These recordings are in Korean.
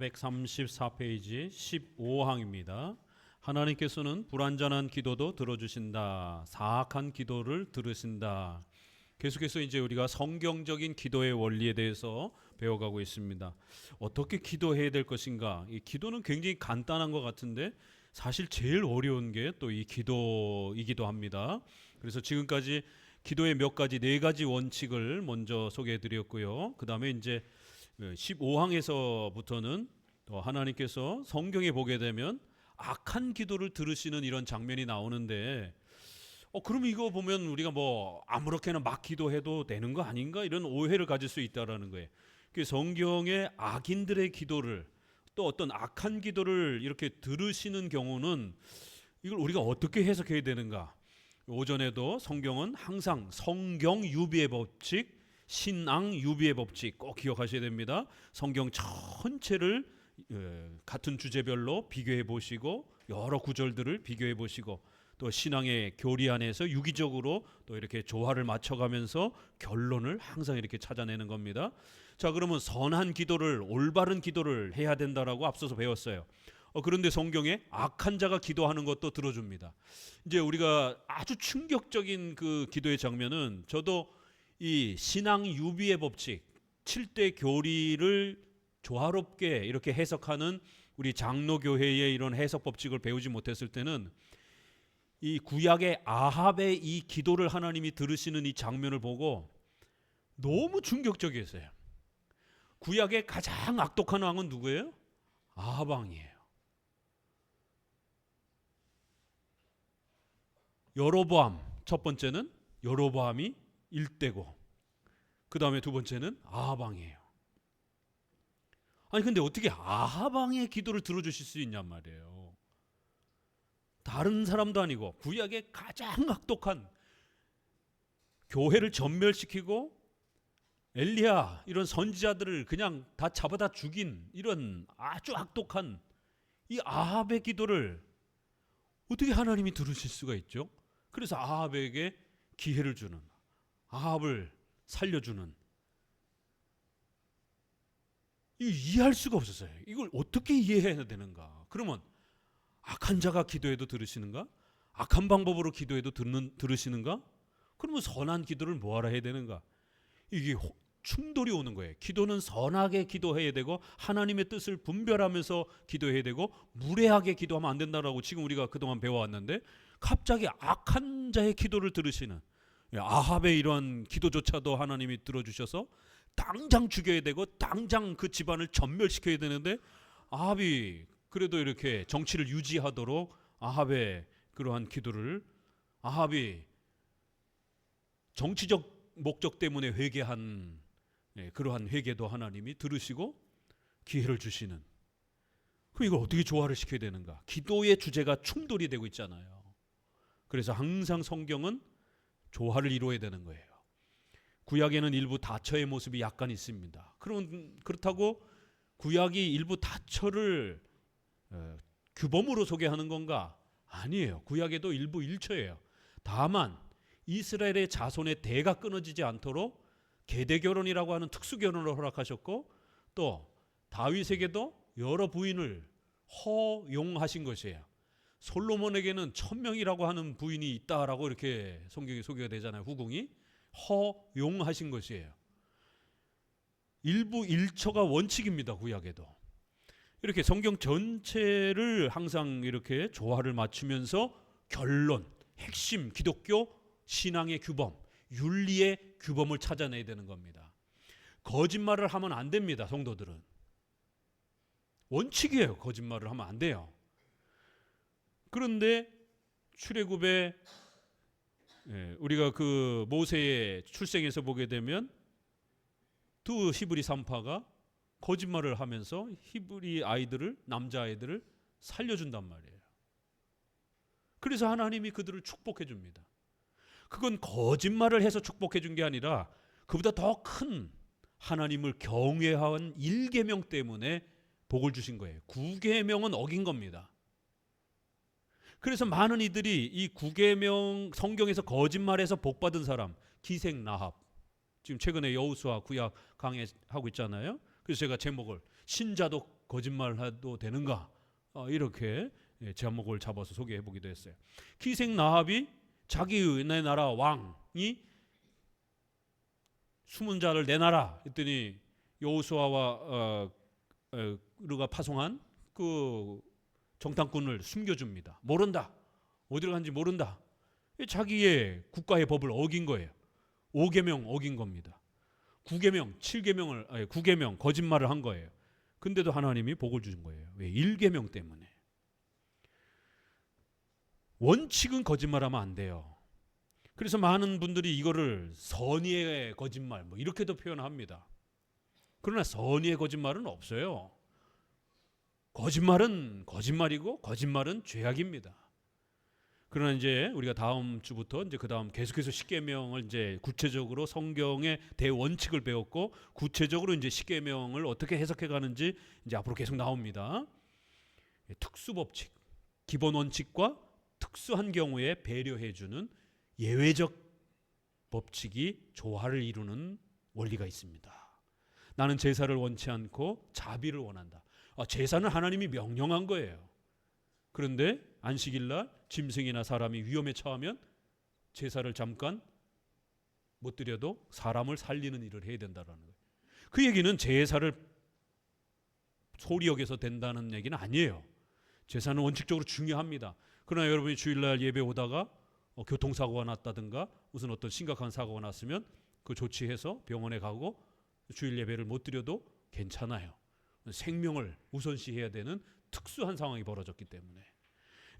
134페이지 15항입니다. 하나님께서는 불완전한 기도도 들어주신다. 사악한 기도를 들으신다. 계속해서 이제 우리가 성경적인 기도의 원리에 대해서 배워가고 있습니다. 어떻게 기도해야 될 것인가? 이 기도는 굉장히 간단한 것 같은데 사실 제일 어려운 게 또 이 기도이기도 합니다. 그래서 지금까지 기도의 몇 가지, 네 가지 원칙을 먼저 소개해 드렸고요. 그 다음에 이제 15항에서부터는 하나님께서 성경에 보게 되면 악한 기도를 들으시는 이런 장면이 나오는데 그럼 이거 보면 우리가 뭐 아무렇게나 막 기도해도 되는 거 아닌가 이런 오해를 가질 수 있다라는 거예요. 성경의 악인들의 기도를 또 어떤 악한 기도를 이렇게 들으시는 경우는 이걸 우리가 어떻게 해석해야 되는가? 오전에도 성경은 항상 성경 유비의 법칙, 신앙 유비의 법칙 꼭 기억하셔야 됩니다. 성경 전체를 같은 주제별로 비교해 보시고 여러 구절들을 비교해 보시고 또 신앙의 교리 안에서 유기적으로 또 이렇게 조화를 맞춰가면서 결론을 항상 이렇게 찾아내는 겁니다. 자, 그러면 선한 기도를, 올바른 기도를 해야 된다라고 앞서서 배웠어요. 그런데 성경에 악한 자가 기도하는 것도 들어줍니다. 이제 우리가 아주 충격적인 그 기도의 장면은 저도 이 신앙 유비의 법칙 7대 교리를 조화롭게 이렇게 해석하는 우리 장로교회의 이런 해석 법칙을 배우지 못했을 때는 이 구약의 아합의 이 기도를 하나님이 들으시는 이 장면을 보고 너무 충격적이었어요. 구약의 가장 악독한 왕은 누구예요? 아합 왕이에요. 여로보암, 첫 번째는 여로보암이 일대고 그 다음에 두 번째는 아합 왕이에요. 아니 근데 어떻게 아합 왕의 기도를 들어주실 수 있냔 말이에요. 다른 사람도 아니고 구약의 가장 악독한, 교회를 전멸시키고 엘리야 이런 선지자들을 그냥 다 잡아다 죽인 이런 아주 악독한 이 아합의 기도를 어떻게 하나님이 들으실 수가 있죠? 그래서 아합에게 기회를 주는, 아합을 살려주는, 이해할 수가 없었어요. 이걸 어떻게 이해해야 되는가? 그러면 악한 자가 기도해도 들으시는가? 악한 방법으로 기도해도 들으시는가? 그러면 선한 기도를 뭐하러 해야 되는가? 이게 충돌이 오는 거예요. 기도는 선하게 기도해야 되고 하나님의 뜻을 분별하면서 기도해야 되고 무례하게 기도하면 안 된다라고 지금 우리가 그동안 배워왔는데 갑자기 악한 자의 기도를 들으시는, 아합의 이러한 기도조차도 하나님이 들어주셔서 당장 죽여야 되고 당장 그 집안을 전멸시켜야 되는데 아합이 그래도 이렇게 정치를 유지하도록 아합의 그러한 기도를, 아합이 정치적 목적 때문에 회개한 그러한 회개도 하나님이 들으시고 기회를 주시는. 그럼 이걸 어떻게 조화를 시켜야 되는가? 기도의 주제가 충돌이 되고 있잖아요. 그래서 항상 성경은 조화를 이루어야 되는 거예요. 구약에는 일부 다처의 모습이 약간 있습니다. 그렇다고 구약이 일부 다처를 규범으로 소개하는 건가? 아니에요. 구약에도 일부 일처예요. 다만 이스라엘의 자손의 대가 끊어지지 않도록 계대결혼이라고 하는 특수결혼을 허락하셨고 또 다윗에게도 여러 부인을 허용하신 것이에요. 솔로몬에게는 1000명이라고 하는 부인이 있다라고 이렇게 성경에 소개가 되잖아요. 후궁이 허용하신 것이에요. 일부 일처가 원칙입니다. 구약에도. 이렇게 성경 전체를 항상 이렇게 조화를 맞추면서 결론, 핵심, 기독교 신앙의 규범, 윤리의 규범을 찾아내야 되는 겁니다. 거짓말을 하면 안 됩니다. 성도들은. 원칙이에요. 거짓말을 하면 안 돼요. 그런데 출애굽에 우리가 그 모세의 출생에서 보게 되면 두 히브리 산파가 거짓말을 하면서 히브리 아이들을, 남자아이들을 살려준단 말이에요. 그래서 하나님이 그들을 축복해 줍니다. 그건 거짓말을 해서 축복해 준 게 아니라 그보다 더 큰 하나님을 경외한 1계명 때문에 복을 주신 거예요. 9계명은 어긴 겁니다. 그래서 많은 이들이 이 9계명 성경에서 거짓말해서 복받은 사람, 기생 라합, 지금 최근에 여호수아 구약 강해하고 있잖아요. 그래서 제가 제목을 신자도 거짓말해도 되는가? 이렇게 제목을 잡아서 소개해 보기도 했어요. 기생 라합이 자기의 나라 왕이 숨은 자를 내놔라 했더니 여호수아와 르가 파송한 그 정탐꾼을 숨겨줍니다. 모른다. 어디로 간지 모른다. 자기의 국가의 법을 어긴 거예요. 5계명 어긴 겁니다. 9계명, 7계명을 9계명 거짓말을 한 거예요. 근데도 하나님이 복을 주신 거예요. 왜? 1계명 때문에. 원칙은 거짓말하면 안 돼요. 그래서 많은 분들이 이거를 선의의 거짓말 뭐 이렇게도 표현합니다. 그러나 선의의 거짓말은 없어요. 거짓말은 거짓말이고 거짓말은 죄악입니다. 그러나 이제 우리가 다음 주부터 이제 그다음 계속해서 십계명을 이제 구체적으로 성경의 대원칙을 배웠고 구체적으로 이제 십계명을 어떻게 해석해 가는지 이제 앞으로 계속 나옵니다. 특수 법칙, 기본 원칙과 특수한 경우에 배려해 주는 예외적 법칙이 조화를 이루는 원리가 있습니다. 나는 제사를 원치 않고 자비를 원한다. 제사는 하나님이 명령한 거예요. 그런데 안식일날 짐승이나 사람이 위험에 처하면 제사를 잠깐 못 드려도 사람을 살리는 일을 해야 된다는 거예요. 그 얘기는 제사를 소리 여겨서 된다는 얘기는 아니에요. 제사는 원칙적으로 중요합니다. 그러나 여러분이 주일날 예배 오다가 교통사고가 났다든가 무슨 어떤 심각한 사고가 났으면 그 조치해서 병원에 가고 주일 예배를 못 드려도 괜찮아요. 생명을 우선시해야 되는 특수한 상황이 벌어졌기 때문에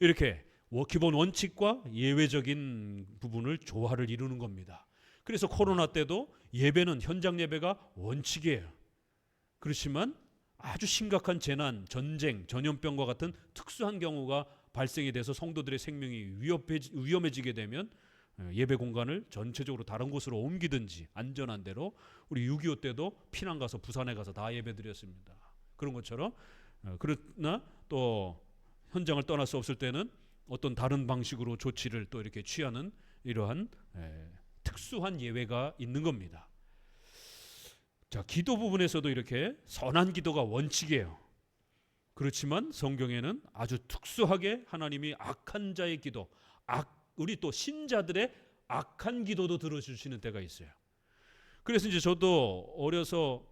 이렇게 기본 원칙과 예외적인 부분을 조화를 이루는 겁니다. 그래서 코로나 때도 예배는 현장 예배가 원칙이에요. 그렇지만 아주 심각한 재난, 전쟁, 전염병과 같은 특수한 경우가 발생이 돼서 성도들의 생명이 위험해지게 되면 예배 공간을 전체적으로 다른 곳으로 옮기든지 안전한 데로 우리 6.25 때도 피난 가서 부산에 가서 다 예배 드렸습니다. 그런 것처럼 그러나 또 현장을 떠날 수 없을 때는 어떤 다른 방식으로 조치를 또 이렇게 취하는 이러한 특수한 예외가 있는 겁니다. 자, 기도 부분에서도 이렇게 선한 기도가 원칙이에요. 그렇지만 성경에는 아주 특수하게 하나님이 악한 자의 기도, 우리 또 신자들의 악한 기도도 들어주시는 때가 있어요. 그래서 이제 저도 어려서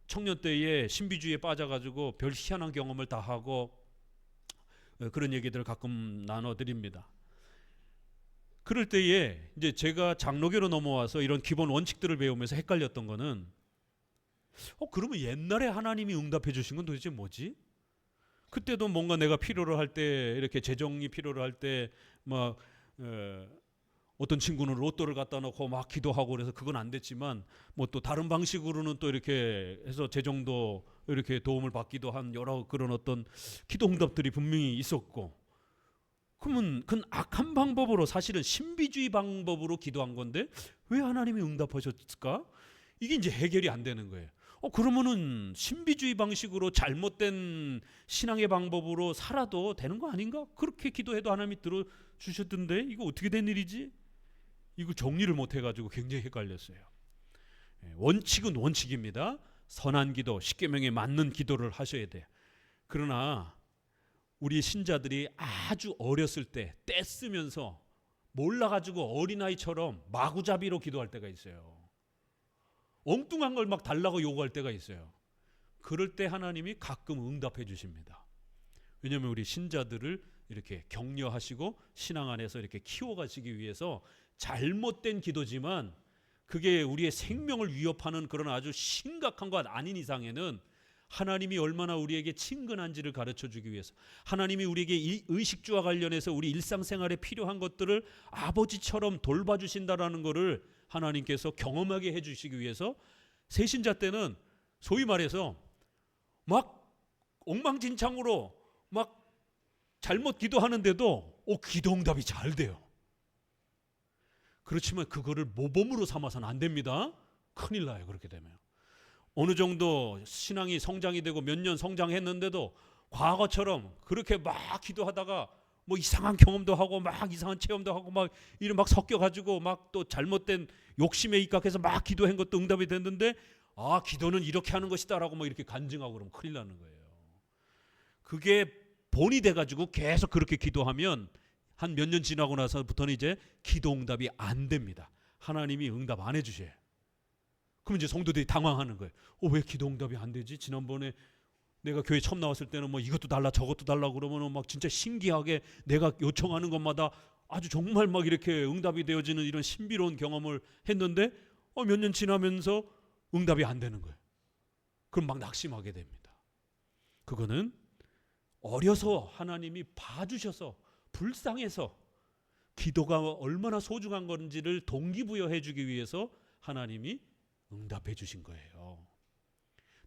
청년 때에 신비주의에 빠져가지고 별 희한한 경험을 다 하고 그런 얘기들을 가끔 나눠드립니다. 그럴 때에 이제 제가 장로교로 넘어와서 이런 기본 원칙들을 배우면서 헷갈렸던 거는 그러면 옛날에 하나님이 응답해 주신 건 도대체 뭐지? 그때도 뭔가 내가 필요로 할 때 이렇게 재정이 필요로 할 때 막 어떤 친구는 로또를 갖다 놓고 막 기도하고 그래서 그건 안 됐지만 뭐 또 다른 방식으로는 또 이렇게 해서 재정도 이렇게 도움을 받기도 한 여러 그런 어떤 기도 응답들이 분명히 있었고 그러면 그건 악한 방법으로 사실은 신비주의 방법으로 기도한 건데 왜 하나님이 응답하셨을까? 이게 이제 해결이 안 되는 거예요. 그러면은 신비주의 방식으로 잘못된 신앙의 방법으로 살아도 되는 거 아닌가? 그렇게 기도해도 하나님이 들어주셨던데 이거 어떻게 된 일이지? 이거 정리를 못 해가지고 굉장히 헷갈렸어요. 원칙은 원칙입니다. 선한 기도, 십계명에 맞는 기도를 하셔야 돼요. 그러나 우리 신자들이 아주 어렸을 때 떼쓰면서 몰라가지고 어린아이처럼 마구잡이로 기도할 때가 있어요. 엉뚱한 걸 막 달라고 요구할 때가 있어요. 그럴 때 하나님이 가끔 응답해 주십니다. 왜냐하면 우리 신자들을 이렇게 격려하시고 신앙 안에서 이렇게 키워가시기 위해서 잘못된 기도지만 그게 우리의 생명을 위협하는 그런 아주 심각한 것 아닌 이상에는 하나님이 얼마나 우리에게 친근한지를 가르쳐 주기 위해서 하나님이 우리에게 의식주와 관련해서 우리 일상생활에 필요한 것들을 아버지처럼 돌봐주신다라는 것을 하나님께서 경험하게 해주시기 위해서 새신자 때는 소위 말해서 막 엉망진창으로 막 잘못 기도하는데도 기도응답이 잘 돼요. 그렇지만 그거를 모범으로 삼아서는 안 됩니다. 큰일 나요. 그렇게 되면 어느 정도 신앙이 성장이 되고 몇 년 성장했는데도 과거처럼 그렇게 막 기도하다가 뭐 이상한 경험도 하고 막 이상한 체험도 하고 막 이런 막 섞여가지고 막 또 잘못된 욕심에 입각해서 막 기도한 것도 응답이 됐는데 기도는 이렇게 하는 것이다라고 뭐 이렇게 간증하고 그러면 큰일 나는 거예요. 그게 본이 돼가지고 계속 그렇게 기도하면 한 몇 년 지나고 나서부터는 이제 기도 응답이 안 됩니다. 하나님이 응답 안 해주셔요. 그럼 이제 성도들이 당황하는 거예요. 왜 기도 응답이 안 되지? 지난번에 내가 교회 처음 나왔을 때는 뭐 이것도 달라 저것도 달라 그러면은 막 진짜 신기하게 내가 요청하는 것마다 아주 정말 막 이렇게 응답이 되어지는 이런 신비로운 경험을 했는데 몇 년 지나면서 응답이 안 되는 거예요. 그럼 막 낙심하게 됩니다. 그거는 어려서 하나님이 봐주셔서 불쌍해서 기도가 얼마나 소중한 건지를 동기부여해 주기 위해서 하나님이 응답해 주신 거예요.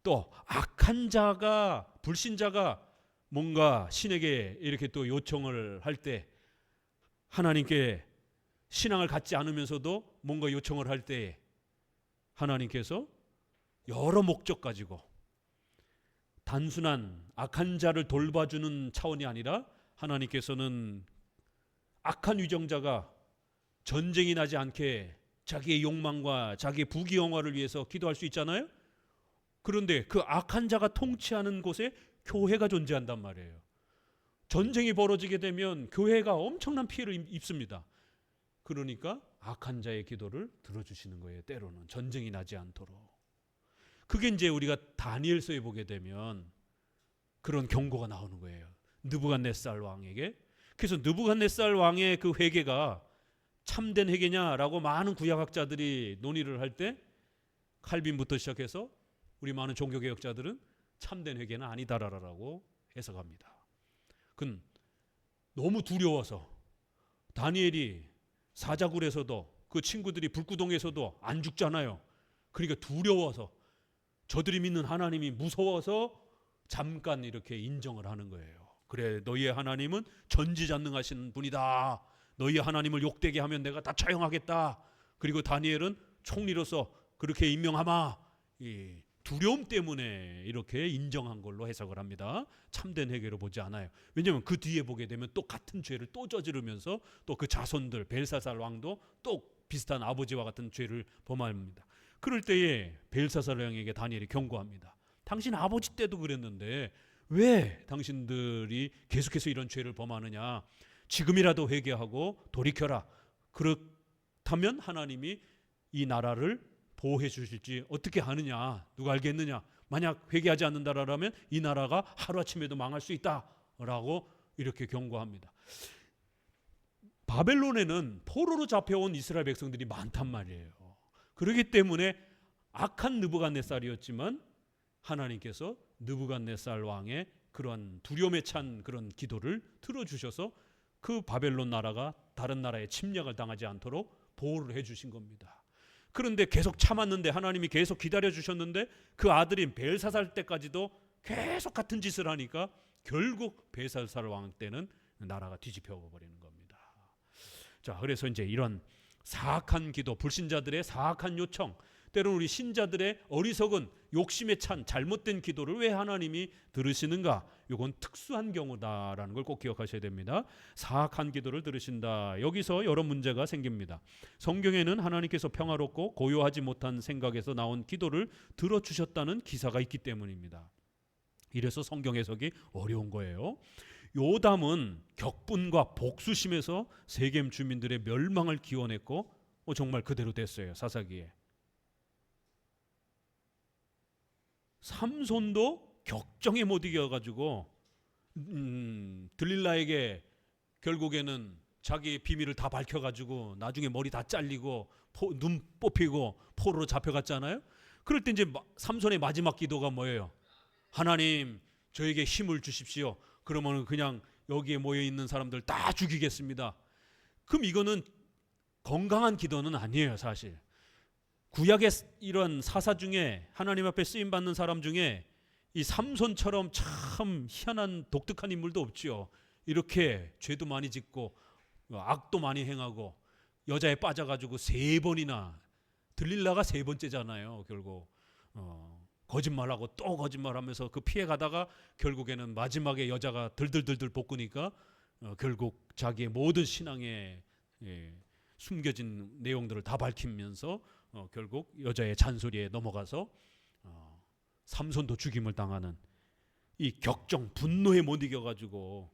또 악한 자가, 불신자가 뭔가 신에게 이렇게 또 요청을 할 때, 하나님께 신앙을 갖지 않으면서도 뭔가 요청을 할 때 하나님께서 여러 목적 가지고 단순한 악한 자를 돌봐주는 차원이 아니라 하나님께서는 악한 위정자가 전쟁이 나지 않게 자기의 욕망과 자기의 부귀영화를 위해서 기도할 수 있잖아요. 그런데 그 악한 자가 통치하는 곳에 교회가 존재한단 말이에요. 전쟁이 벌어지게 되면 교회가 엄청난 피해를 입습니다. 그러니까 악한 자의 기도를 들어주시는 거예요. 때로는 전쟁이 나지 않도록. 그게 이제 우리가 다니엘서에 보게 되면 그런 경고가 나오는 거예요. 느부갓네살 왕에게. 그래서 느부갓네살 왕의 그 회개가 참된 회개냐라고 많은 구약학자들이 논의를 할 때 칼빈부터 시작해서 우리 많은 종교개혁자들은 참된 회개는 아니다라고 해석합니다. 그건 너무 두려워서 다니엘이 사자굴에서도 그 친구들이 불구덩이에서도 안 죽잖아요. 그러니까 두려워서 저들이 믿는 하나님이 무서워서 잠깐 이렇게 인정을 하는 거예요. 그래, 너희의 하나님은 전지전능하신 분이다. 너희의 하나님을 욕되게 하면 내가 다 처형하겠다. 그리고 다니엘은 총리로서 그렇게 임명하마. 이 두려움 때문에 이렇게 인정한 걸로 해석을 합니다. 참된 회개로 보지 않아요. 왜냐하면 그 뒤에 보게 되면 또 같은 죄를 또 저지르면서 또 그 자손들 벨사살 왕도 또 비슷한 아버지와 같은 죄를 범합니다. 그럴 때에 벨사살 왕에게 다니엘이 경고합니다. 당신 아버지 때도 그랬는데 왜 당신들이 계속해서 이런 죄를 범하느냐. 지금이라도 회개하고 돌이켜라. 그렇다면 하나님이 이 나라를 보호해 주실지 어떻게 하느냐, 누가 알겠느냐. 만약 회개하지 않는다라면 이 나라가 하루아침에도 망할 수 있다라고 이렇게 경고합니다. 바벨론에는 포로로 잡혀온 이스라엘 백성들이 많단 말이에요. 그렇기 때문에 악한 느부갓네살이었지만 하나님께서 느부갓네살 왕의 그런 두려움에 찬 그런 기도를 들어주셔서 그 바벨론 나라가 다른 나라에 침략을 당하지 않도록 보호를 해주신 겁니다. 그런데 계속 참았는데 하나님이 계속 기다려주셨는데 그 아들인 벨사살 때까지도 계속 같은 짓을 하니까 결국 벨사살 왕 때는 나라가 뒤집혀 버리는 겁니다. 자, 그래서 이제 이런 사악한 기도, 불신자들의 사악한 요청, 때로는 우리 신자들의 어리석은 욕심에 찬 잘못된 기도를 왜 하나님이 들으시는가? 이건 특수한 경우다라는 걸 꼭 기억하셔야 됩니다. 사악한 기도를 들으신다. 여기서 여러 문제가 생깁니다. 성경에는 하나님께서 평화롭고 고요하지 못한 생각에서 나온 기도를 들어주셨다는 기사가 있기 때문입니다. 이래서 성경 해석이 어려운 거예요. 요담은 격분과 복수심에서 세겜 주민들의 멸망을 기원했고 정말 그대로 됐어요. 사사기에. 삼손도 격정에 못 이겨가지고 들릴라에게 결국에는 자기의 비밀을 다 밝혀가지고 나중에 머리 다 잘리고 눈 뽑히고 포로로 잡혀갔잖아요. 그럴 때 이제 삼손의 마지막 기도가 뭐예요? 하나님, 저에게 힘을 주십시오. 그러면 그냥 여기에 모여 있는 사람들 다 죽이겠습니다. 그럼 이거는 건강한 기도는 아니에요, 사실. 구약의 이런 사사 중에 하나님 앞에 쓰임 받는 사람 중에 이 삼손처럼 참 희한한 독특한 인물도 없지요. 이렇게 죄도 많이 짓고 악도 많이 행하고 여자에 빠져가지고 3번이나, 들릴라가 3번째잖아요. 결국 거짓말하고 또 거짓말하면서 그 피해가다가 결국에는 마지막에 여자가 들들들들 볶으니까 결국 자기의 모든 신앙에 숨겨진 내용들을 다 밝히면서 결국 여자의 잔소리에 넘어가서 삼손도 죽임을 당하는, 이 격정, 분노에 못 이겨가지고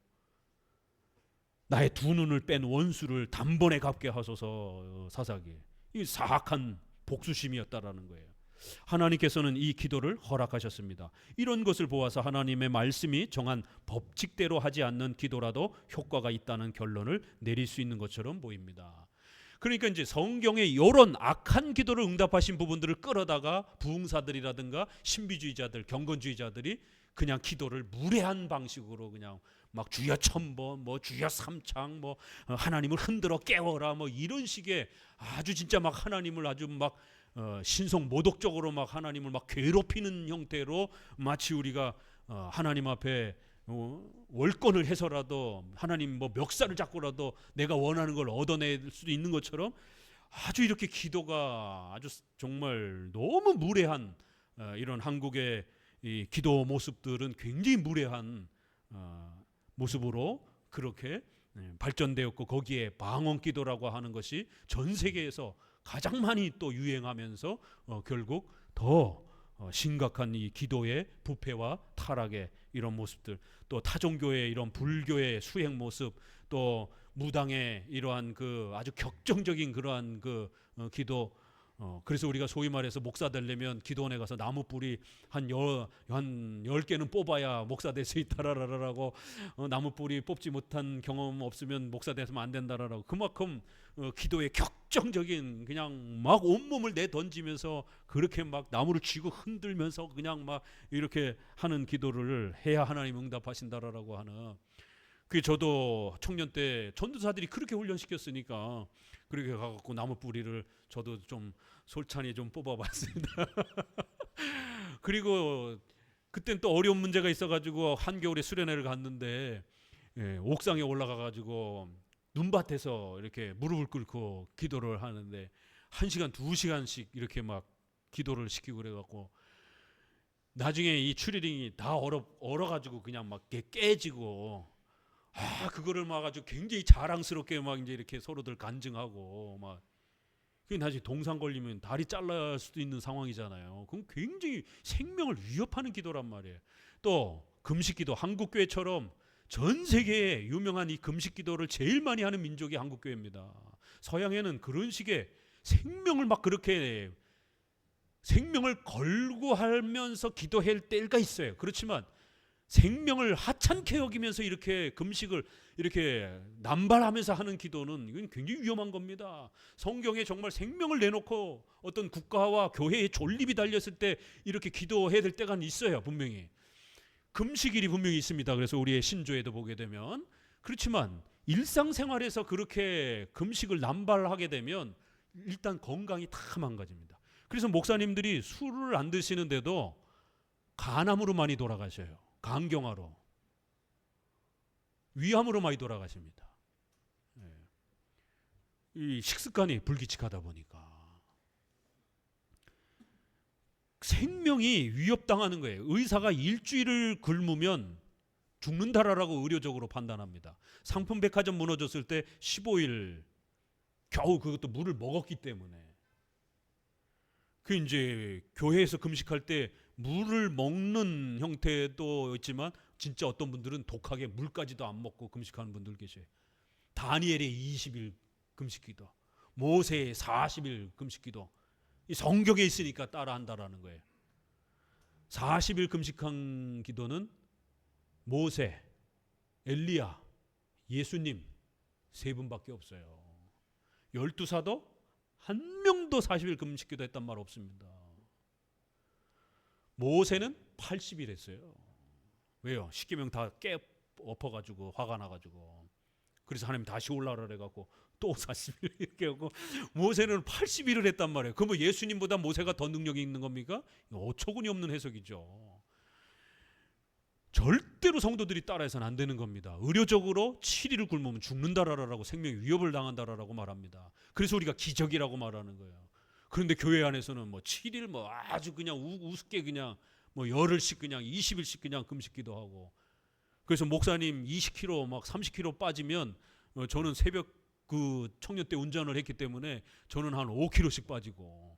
나의 두 눈을 뺀 원수를 단번에 갚게 하소서 사사기. 이 사악한 복수심이었다라는 거예요. 하나님께서는 이 기도를 허락하셨습니다. 이런 것을 보아서 하나님의 말씀이 정한 법칙대로 하지 않는 기도라도 효과가 있다는 결론을 내릴 수 있는 것처럼 보입니다. 그러니까 이제 성경에 이런 악한 기도를 응답하신 부분들을 끌어다가 부흥사들이라든가 신비주의자들, 경건주의자들이 그냥 기도를 무례한 방식으로 그냥 막 주여 천번, 뭐 주여 삼창, 뭐 하나님을 흔들어 깨워라, 뭐 이런 식의 아주 진짜 막 하나님을 아주 막 신성 모독적으로 막 하나님을 막 괴롭히는 형태로 마치 우리가 하나님 앞에 월권을 해서라도 하나님 뭐 멱살을 잡고라도 내가 원하는 걸 얻어낼 수도 있는 것처럼 아주 이렇게 기도가 아주 정말 너무 무례한 이런 한국의 이 기도 모습들은 굉장히 무례한 모습으로 그렇게 발전되었고, 거기에 방언기도라고 하는 것이 전 세계에서 가장 많이 또 유행하면서 결국 더 심각한 이 기도의 부패와 타락의 이런 모습들, 또 타종교의 이런 불교의 수행 모습, 또 무당의 이러한 그 아주 격정적인 그러한 그 기도. 그래서 우리가 소위 말해서 목사 되려면 기도원에 가서 나무 뿌리 한 10개는 뽑아야 목사 될 수 있다라고, 나무 뿌리 뽑지 못한 경험 없으면 목사 되면 안 된다라고, 그만큼 기도의 격정적인 그냥 막 온몸을 내던지면서 그렇게 막 나무를 쥐고 흔들면서 그냥 막 이렇게 하는 기도를 해야 하나님 응답하신다라고 하는. 그 저도 청년 때 전도사들이 그렇게 훈련시켰으니까 그렇게 가갖고 나무 뿌리를 저도 좀 솔찬히 좀 뽑아봤습니다. 그리고 그땐 또 어려운 문제가 있어가지고 한겨울에 수련회를 갔는데 옥상에 올라가가지고 눈밭에서 이렇게 무릎을 꿇고 기도를 하는데 1시간 2시간씩 이렇게 막 기도를 시키고 그래갖고 나중에 이 추리링이 다 얼어가지고 그냥 막 깨지고, 그거를 막 아주 굉장히 자랑스럽게 막 이제 이렇게 서로들 간증하고 막. 그게 나중에 동상 걸리면 다리 잘릴 수도 있는 상황이잖아요. 그럼 굉장히 생명을 위협하는 기도란 말이에요. 또 금식기도, 한국교회처럼 전 세계에 유명한 이 금식기도를 제일 많이 하는 민족이 한국교회입니다. 서양에는 그런 식의 생명을 막 그렇게 생명을 걸고 하면서 기도할 때가 있어요. 그렇지만 생명을 하찮게 여기면서 이렇게 금식을 이렇게 남발하면서 하는 기도는 이건 굉장히 위험한 겁니다. 성경에 정말 생명을 내놓고 어떤 국가와 교회에 존립이 달렸을 때 이렇게 기도해야 될 때가 있어요. 분명히 금식일이 분명히 있습니다. 그래서 우리의 신조에도 보게 되면. 그렇지만 일상생활에서 그렇게 금식을 남발하게 되면 일단 건강이 다 망가집니다. 그래서 목사님들이 술을 안 드시는데도 간암으로 많이 돌아가셔요. 간경화로, 위암으로 많이 돌아가십니다. 이 식습관이 불규칙하다 보니까 생명이 위협당하는 거예요. 의사가 일주일을 굶으면 죽는다라고 의료적으로 판단합니다. 상품백화점 무너졌을 때 15일 겨우 그것도 물을 먹었기 때문에. 그 이제 교회에서 금식할 때 물을 먹는 형태도 있지만 진짜 어떤 분들은 독하게 물까지도 안 먹고 금식하는 분들 계셔요. 다니엘의 20일 금식기도, 모세의 40일 금식기도, 이 성경에 있으니까 따라한다라는 거예요. 40일 금식한 기도는 모세, 엘리야, 예수님 세 분밖에 없어요. 12사도 한 명도 40일 금식기도 했단 말 없습니다. 모세는 80일 했어요. 왜요? 십계명 다 엎어가지고 화가 나가지고. 그래서 하나님 다시 올라오라 그래갖고 또 40일 이렇게 하고 모세는 80일을 했단 말이에요. 그럼 예수님보다 모세가 더 능력이 있는 겁니까? 어처구니 없는 해석이죠. 절대로 성도들이 따라해서는 안 되는 겁니다. 의료적으로 7일을 굶으면 죽는다라고, 생명이 위협을 당한다라고 말합니다. 그래서 우리가 기적이라고 말하는 거예요. 그런데 교회 안에서는 뭐 7일 뭐 아주 그냥 우습게 그냥 뭐 열흘씩 그냥 20일씩 그냥 금식기도 하고. 그래서 목사님 20kg 막 30kg 빠지면 저는 새벽 그 청년 때 운전을 했기 때문에 저는 한 5kg씩 빠지고,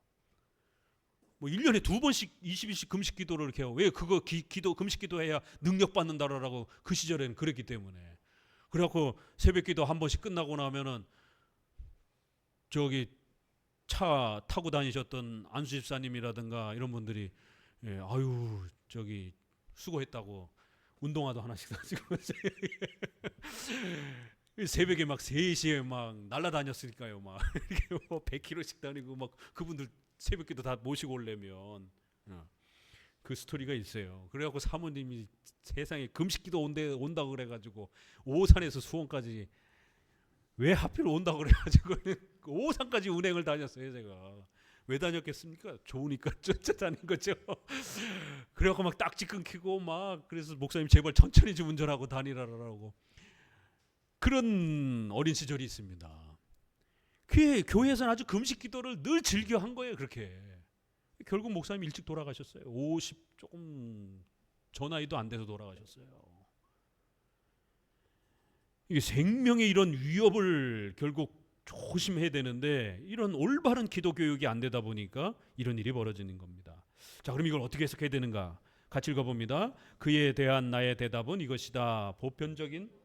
뭐 뭐 1년에 2번씩 20일씩 금식 기도를 이렇게 해요. 왜 그거 기도 금식 기도해야 능력 받는다라고 그 시절에는 그랬기 때문에. 그래갖고 새벽 기도 한 번씩 끝나고 나면은 저기 차 타고 다니셨던 안수 집사님이라든가 이런 분들이 예, 아유 저기 수고했다고 운동화도 하나씩 사주고 새벽에 막 3시에 막 날아다녔으니까요. 막 이렇게 뭐 100km씩 다니고 막 그분들 새벽기도 다 모시고 오려면 그 스토리가 있어요. 그래갖고 사모님이 세상에 금식기도 온다고 그래가지고 오산에서 수원까지 왜 하필 온다고 그래가지고 오산까지 운행을 다녔어요. 제가 왜 다녔겠습니까? 좋으니까 쫓아다닌 거죠. 그래갖고 막 딱지 끊기고 막 그래서 목사님 제발 천천히 좀 운전하고 다니라라고 그런 어린 시절이 있습니다. 교회에서는 아주 금식 기도를 늘 즐겨 한 거예요. 그렇게 결국 목사님 일찍 돌아가셨어요. 50 조금 저 나이도 안 돼서 돌아가셨어요. 이게 생명의 이런 위협을 결국 조심해야 되는데 이런 올바른 기도 교육이 안 되다 보니까 이런 일이 벌어지는 겁니다. 자, 그럼 이걸 어떻게 해석해야 되는가? 같이 읽어봅니다. 그에 대한 나의 대답은 이것이다. 보편적인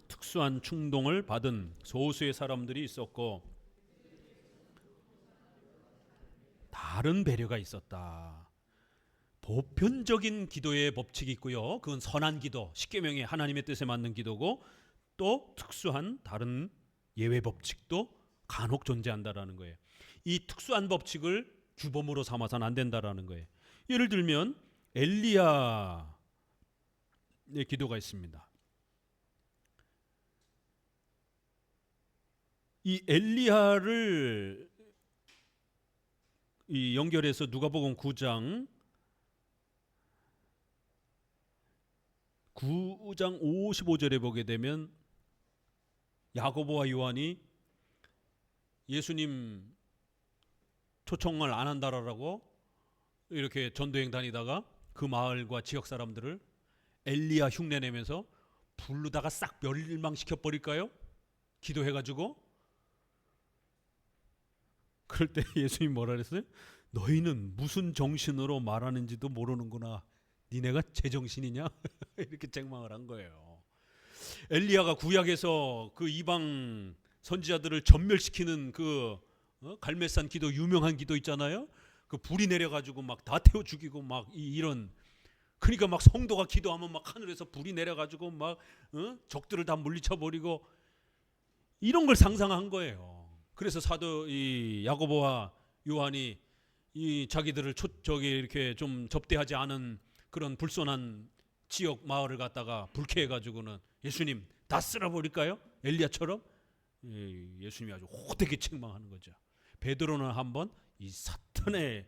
특수한 충동을 받은 소수의 사람들이 있었고 다른 배려가 있었다. 보편적인 기도의 법칙이 있고요. 그건 선한 기도, 십계명의 하나님의 뜻에 맞는 기도고 또 특수한 다른 예외 법칙도 간혹 존재한다라는 거예요. 이 특수한 법칙을 규범으로 삼아서는 안 된다라는 거예요. 예를 들면 엘리야의 기도가 있습니다. 이 엘리야를 연결해서 누가복음 9장 55절에 보게 되면 야고보와 요한이 예수님 초청을 안 한다라고 이렇게 전도행 다니다가 그 마을과 지역 사람들을 엘리야 흉내내면서 부르다가 싹 멸망시켜 버릴까요? 기도해가지고. 그럴 때 예수님 뭐라 그랬어요? 너희는 무슨 정신으로 말하는지도 모르는구나. 니네가 제정신이냐? 이렇게 책망을 한 거예요. 엘리야가 구약에서 그 이방 선지자들을 전멸시키는 그 갈멜산 기도, 유명한 기도 있잖아요. 그 불이 내려가지고 막 다 태워 죽이고 막 이런, 그러니까 막 성도가 기도하면 막 하늘에서 불이 내려가지고 막 적들을 다 물리쳐 버리고 이런 걸 상상한 거예요. 그래서 사도 이 야고보와 요한이 이 자기들을 저기 이렇게 좀 접대하지 않은 그런 불손한 지역 마을을 갖다가 불쾌해가지고는 예수님 다 쓸어버릴까요? 엘리야처럼? 예수님이 아주 호되게 책망하는 거죠. 베드로는 한번 이 사탄의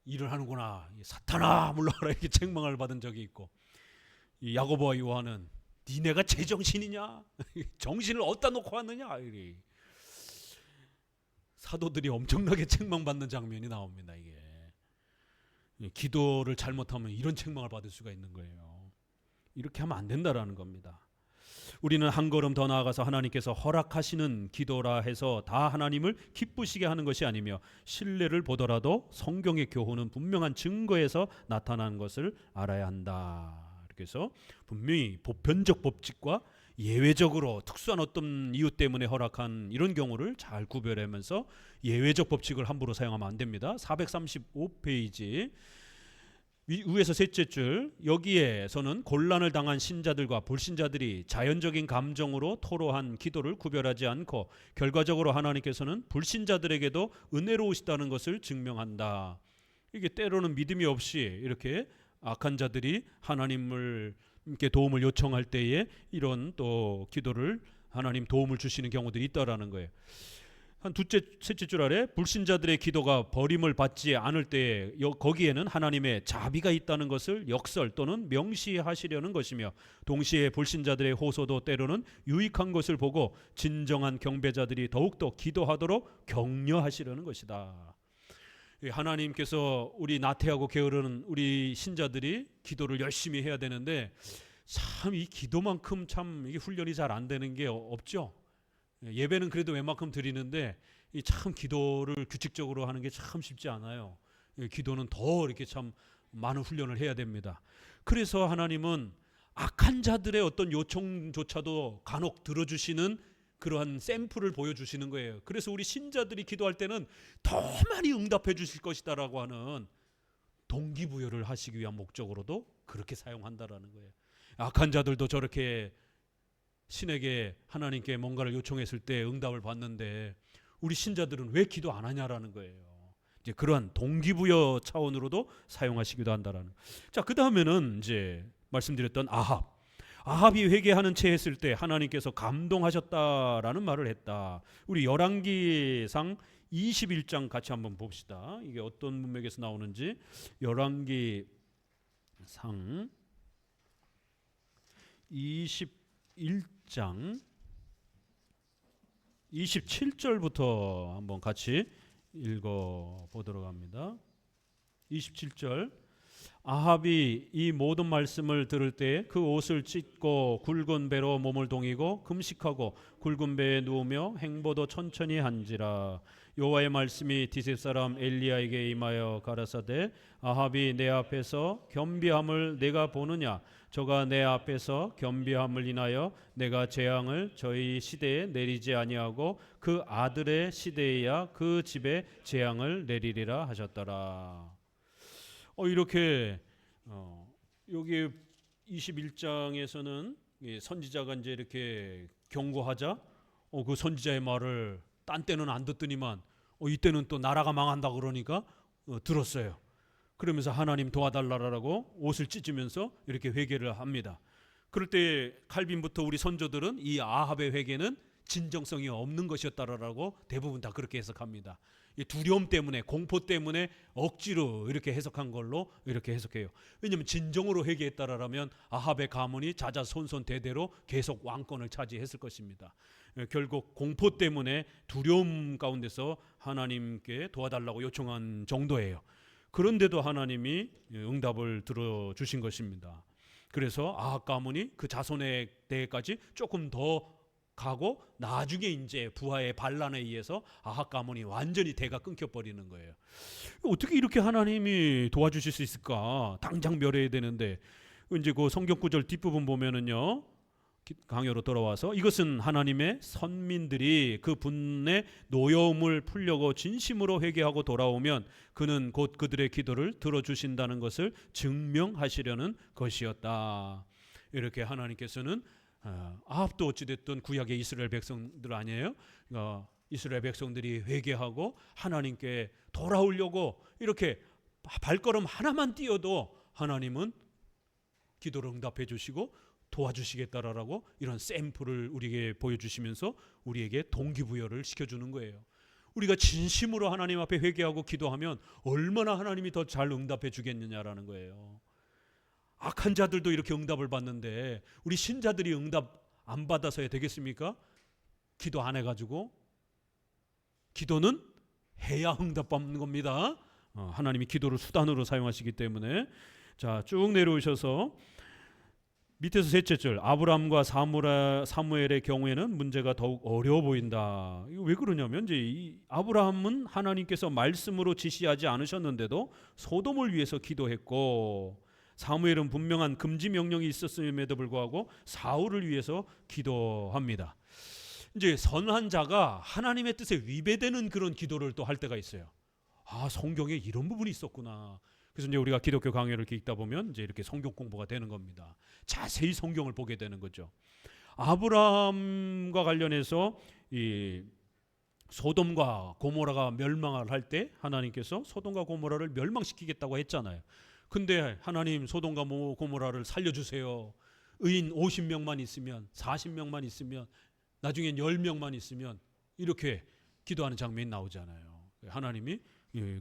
일을 하는구나, 사탄아 물러가라, 이렇게 책망을 받은 적이 있고, 이 야고보와 요한은 니네가 제정신이냐? 정신을 어디다 놓고 왔느냐? 사도들이 엄청나게 책망받는 장면이 나옵니다. 이게 기도를 잘못하면 이런 책망을 받을 수가 있는 거예요. 이렇게 하면 안 된다라는 겁니다. 우리는 한 걸음 더 나아가서 하나님께서 허락하시는 기도라 해서 다 하나님을 기쁘시게 하는 것이 아니며 신뢰를 보더라도 성경의 교훈은 분명한 증거에서 나타나는 것을 알아야 한다. 그래서 분명히 보편적 법칙과 예외적으로 특수한 어떤 이유 때문에 허락한 이런 경우를 잘 구별하면서 예외적 법칙을 함부로 사용하면 안 됩니다. 435페이지 위에서 셋째 줄, 여기에서는 곤란을 당한 신자들과 불신자들이 자연적인 감정으로 토로한 기도를 구별하지 않고 결과적으로 하나님께서는 불신자들에게도 은혜로우시다는 것을 증명한다. 이게 때로는 믿음이 없이 이렇게 악한 자들이 하나님께 도움을 요청할 때에 이런 또 기도를 하나님 도움을 주시는 경우들이 있다라는 거예요. 한 셋째 줄 아래 불신자들의 기도가 버림을 받지 않을 때에 거기에는 하나님의 자비가 있다는 것을 역설 또는 명시하시려는 것이며 동시에 불신자들의 호소도 때로는 유익한 것을 보고 진정한 경배자들이 더욱더 기도하도록 격려하시려는 것이다. 하나님께서 우리 나태하고 게으르는 우리 신자들이 기도를 열심히 해야 되는데 참 이 기도만큼 참 이게 훈련이 잘 안 되는 게 없죠. 예배는 그래도 웬만큼 드리는데 이 참 기도를 규칙적으로 하는 게 참 쉽지 않아요. 기도는 더 이렇게 참 많은 훈련을 해야 됩니다. 그래서 하나님은 악한 자들의 어떤 요청조차도 간혹 들어주시는 그러한 샘플을 보여주시는 거예요. 그래서 우리 신자들이 기도할 때는 더 많이 응답해 주실 것이다라고 하는 동기부여를 하시기 위한 목적으로도 그렇게 사용한다라는 거예요. 악한 자들도 저렇게 신에게 하나님께 뭔가를 요청했을 때 응답을 받는데 우리 신자들은 왜 기도 안 하냐라는 거예요. 이제 그러한 동기부여 차원으로도 사용하시기도 한다라는. 자, 그 다음에는 이제 말씀드렸던 아합이 회개하는 채 했을 때 하나님께서 감동하셨다라는 말을 했다. 우리 열왕기상 21장 같이 한번 봅시다. 이게 어떤 문맥에서 나오는지. 열왕기상 21장 27절부터 한번 같이 읽어보도록 합니다. 27절. 아합이 이 모든 말씀을 들을 때 그 옷을 찢고 굵은 배로 몸을 동이고 금식하고 굵은 배에 누우며 행보도 천천히 한지라. 여호와의 말씀이 디셉 사람 엘리야에게 임하여 가라사대 아합이 내 앞에서 겸비함을 내가 보느냐. 저가 내 앞에서 겸비함을 인하여 내가 재앙을 저희 시대에 내리지 아니하고 그 아들의 시대에야 그 집에 재앙을 내리리라 하셨더라. 이렇게 여기 21장에서는 선지자가 이제 이렇게 경고하자 그 선지자의 말을 딴 때는 안 듣더니만 이때는 또 나라가 망한다 그러니까 들었어요. 그러면서 하나님 도와달라라고 옷을 찢으면서 이렇게 회개를 합니다. 그럴 때 칼빈부터 우리 선조들은 이 아합의 회개는 진정성이 없는 것이었다라고 대부분 다 그렇게 해석합니다. 이 두려움 때문에, 공포 때문에 억지로 이렇게 해석한 걸로 이렇게 해석해요. 왜냐하면 진정으로 회개했다라면 아합의 가문이 자자손손 대대로 계속 왕권을 차지했을 것입니다. 결국 공포 때문에 두려움 가운데서 하나님께 도와달라고 요청한 정도예요. 그런데도 하나님이 응답을 들어주신 것입니다. 그래서 아합 가문이 그 자손에 대해까지 조금 더 가고 나중에 이제 부하의 반란에 의해서 아합 가문이 완전히 대가 끊겨버리는 거예요. 어떻게 이렇게 하나님이 도와주실 수 있을까? 당장 멸해야 되는데. 이제 그 성경 구절 뒷부분 보면은요, 강요로 돌아와서 이것은 하나님의 선민들이 그 분의 노여움을 풀려고 진심으로 회개하고 돌아오면 그는 곧 그들의 기도를 들어주신다는 것을 증명하시려는 것이었다. 이렇게 하나님께서는 아합도 어찌됐든 구약의 이스라엘 백성들 아니에요? 이스라엘 백성들이 회개하고 하나님께 돌아오려고 이렇게 발걸음 하나만 띄어도 하나님은 기도를 응답해 주시고 도와주시겠다라고 이런 샘플을 우리에게 보여주시면서 우리에게 동기부여를 시켜주는 거예요. 우리가 진심으로 하나님 앞에 회개하고 기도하면 얼마나 하나님이 더 잘 응답해 주겠느냐라는 거예요. 악한 자들도 이렇게 응답을 받는데 우리 신자들이 응답 안 받아서야 되겠습니까? 기도 안 해가지고. 기도는 해야 응답 받는 겁니다. 하나님이 기도를 수단으로 사용하시기 때문에. 자, 쭉 내려오셔서 밑에서 셋째 줄, 아브라함과 사무엘의 경우에는 문제가 더욱 어려워 보인다. 이거 왜 그러냐면 이제 이 아브라함은 하나님께서 말씀으로 지시하지 않으셨는데도 소돔을 위해서 기도했고, 사무엘은 분명한 금지 명령이 있었음에도 불구하고 사울을 위해서 기도합니다. 이제 선한 자가 하나님의 뜻에 위배되는 그런 기도를 또 할 때가 있어요. 성경에 이런 부분이 있었구나. 그래서 이제 우리가 기독교 강해를 이렇게 읽다 보면 이제 이렇게 성경 공부가 되는 겁니다. 자세히 성경을 보게 되는 거죠. 아브라함과 관련해서 이 소돔과 고모라가 멸망을 할 때 하나님께서 소돔과 고모라를 멸망시키겠다고 했잖아요. 근데 하나님 소돔과 고모라를 살려주세요. 의인 50명만 있으면, 40명만 있으면, 나중엔 10명만 있으면 이렇게 기도하는 장면이 나오잖아요. 하나님이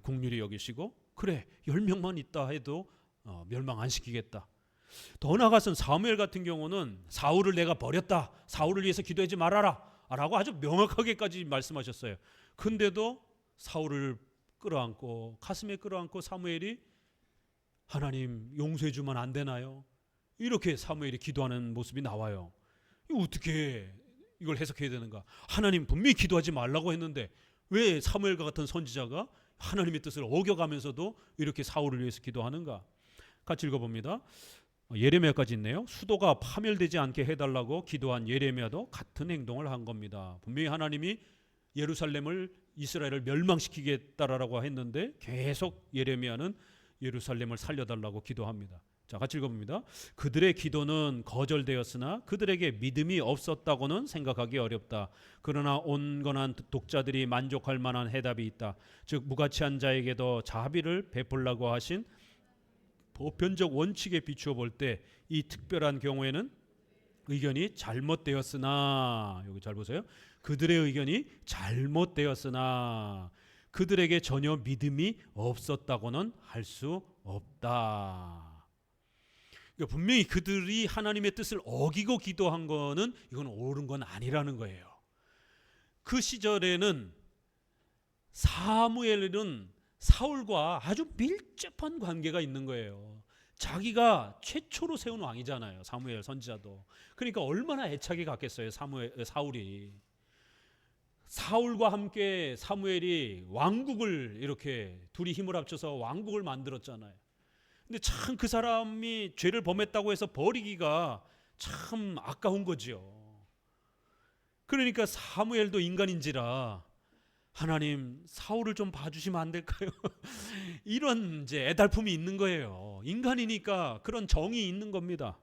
긍휼히 여기시고 그래 10명만 있다 해도 멸망 안 시키겠다. 더 나아가서는 사무엘 같은 경우는 사울을 내가 버렸다, 사울을 위해서 기도하지 말아라 라고 아주 명확하게까지 말씀하셨어요. 근데도 사울을 끌어안고 가슴에 끌어안고 사무엘이 하나님 용서해 주면 안 되나요? 이렇게 사무엘이 기도하는 모습이 나와요. 이거 어떻게 이걸 해석해야 되는가? 하나님 분명히 기도하지 말라고 했는데 왜 사무엘과 같은 선지자가 하나님의 뜻을 어겨가면서도 이렇게 사울을 위해서 기도하는가? 같이 읽어봅니다. 예레미야까지 있네요. 수도가 파멸되지 않게 해달라고 기도한 예레미야도 같은 행동을 한 겁니다. 분명히 하나님이 예루살렘을 이스라엘을 멸망시키겠다라고 했는데 계속 예레미야는 예루살렘을 살려달라고 기도합니다. 자, 같이 읽어봅니다. 그들의 기도는 거절되었으나 그들에게 믿음이 없었다고는 생각하기 어렵다. 그러나 온건한 독자들이 만족할 만한 해답이 있다. 즉 무가치한 자에게도 자비를 베풀라고 하신 보편적 원칙에 비추어 볼 때 이 특별한 경우에는 의견이 잘못되었으나, 여기 잘 보세요. 그들의 의견이 잘못되었으나 그들에게 전혀 믿음이 없었다고는 할 수 없다. 그러니까 분명히 그들이 하나님의 뜻을 어기고 기도한 거는 이건 옳은 건 아니라는 거예요. 그 시절에는 사무엘은 사울과 아주 밀접한 관계가 있는 거예요. 자기가 최초로 세운 왕이잖아요. 사무엘 선지자도. 그러니까 얼마나 애착이 갔겠어요. 사울이. 사울과 함께 사무엘이 왕국을 이렇게 둘이 힘을 합쳐서 왕국을 만들었잖아요. 근데 참 그 사람이 죄를 범했다고 해서 버리기가 참 아까운 거지요. 그러니까 사무엘도 인간인지라 하나님 사울을 좀 봐주시면 안 될까요? 이런 이제 애달픔이 있는 거예요. 인간이니까 그런 정이 있는 겁니다.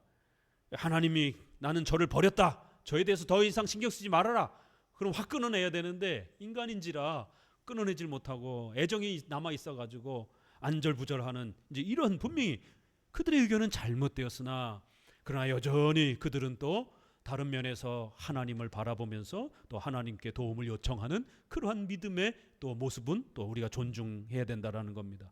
하나님이 나는 저를 버렸다. 저에 대해서 더 이상 신경 쓰지 말아라. 그럼 확 끊어내야 되는데 인간인지라 끊어내질 못하고 애정이 남아 있어가지고 안절부절하는 이제 이런, 분명히 그들의 의견은 잘못되었으나 그러나 여전히 그들은 또 다른 면에서 하나님을 바라보면서 또 하나님께 도움을 요청하는 그러한 믿음의 또 모습은 또 우리가 존중해야 된다라는 겁니다.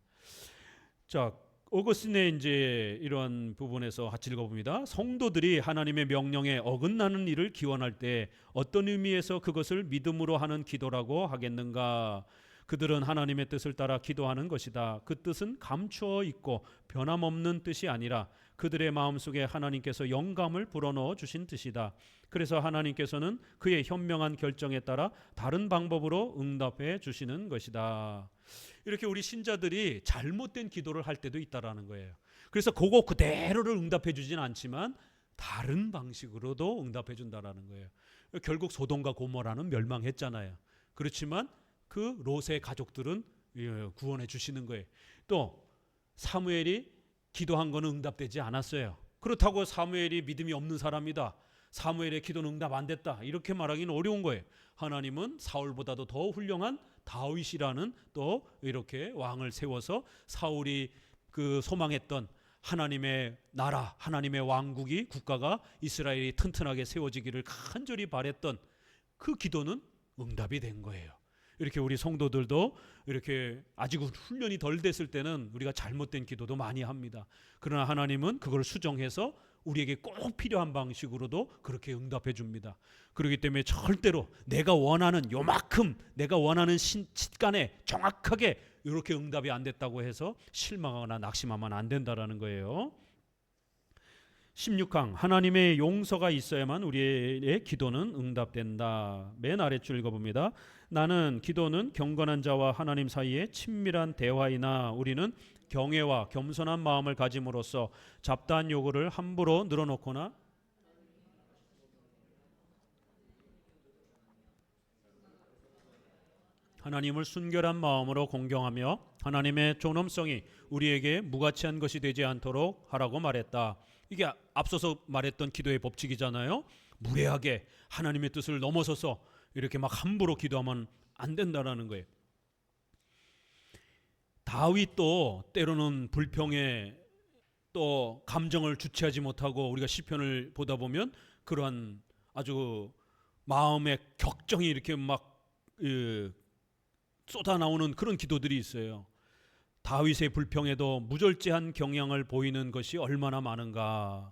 자, 오거스틴의 이제 이런 부분에서 같이 읽어봅니다. 성도들이 하나님의 명령에 어긋나는 일을 기원할 때 어떤 의미에서 그것을 믿음으로 하는 기도라고 하겠는가? 그들은 하나님의 뜻을 따라 기도하는 것이다. 그 뜻은 감추어 있고 변함없는 뜻이 아니라 그들의 마음속에 하나님께서 영감을 불어넣어 주신 뜻이다. 그래서 하나님께서는 그의 현명한 결정에 따라 다른 방법으로 응답해 주시는 것이다. 이렇게 우리 신자들이 잘못된 기도를 할 때도 있다라는 거예요. 그래서 그거 그대로를 응답해 주진 않지만 다른 방식으로도 응답해 준다라는 거예요. 결국 소돔과 고모라는 멸망했잖아요. 그렇지만 그 롯의 가족들은 구원해 주시는 거예요. 또 사무엘이 기도한 거는 응답되지 않았어요. 그렇다고 사무엘이 믿음이 없는 사람이다, 사무엘의 기도는 응답 안 됐다, 이렇게 말하기는 어려운 거예요. 하나님은 사울보다도 더 훌륭한 다윗이라는 또 이렇게 왕을 세워서 사울이 그 소망했던 하나님의 나라, 하나님의 왕국이, 국가가, 이스라엘이 튼튼하게 세워지기를 간절히 바랬던 그 기도는 응답이 된 거예요. 이렇게 우리 성도들도 이렇게 아직 훈련이 덜 됐을 때는 우리가 잘못된 기도도 많이 합니다. 그러나 하나님은 그걸 수정해서 우리에게 꼭 필요한 방식으로도 그렇게 응답해 줍니다. 그렇기 때문에 절대로 내가 원하는 요만큼, 내가 원하는 시간에 정확하게 이렇게 응답이 안 됐다고 해서 실망하거나 낙심하면 안 된다라는 거예요. 16항, 하나님의 용서가 있어야만 우리의 기도는 응답된다. 맨 아래줄 읽어봅니다. 나는 기도는 경건한 자와 하나님 사이의 친밀한 대화이나 우리는 경외와 겸손한 마음을 가짐으로써 잡다한 요구를 함부로 늘어놓거나 하나님을 순결한 마음으로 공경하며 하나님의 존엄성이 우리에게 무가치한 것이 되지 않도록 하라고 말했다. 이게 앞서서 말했던 기도의 법칙이잖아요. 무례하게 하나님의 뜻을 넘어서서 이렇게 막 함부로 기도하면 안 된다라는 거예요. 다윗도 때로는 불평에 또 감정을 주체하지 못하고, 우리가 시편을 보다 보면 그러한 아주 마음의 격정이 이렇게 막 쏟아나오는 그런 기도들이 있어요. 다윗의 불평에도 무절제한 경향을 보이는 것이 얼마나 많은가.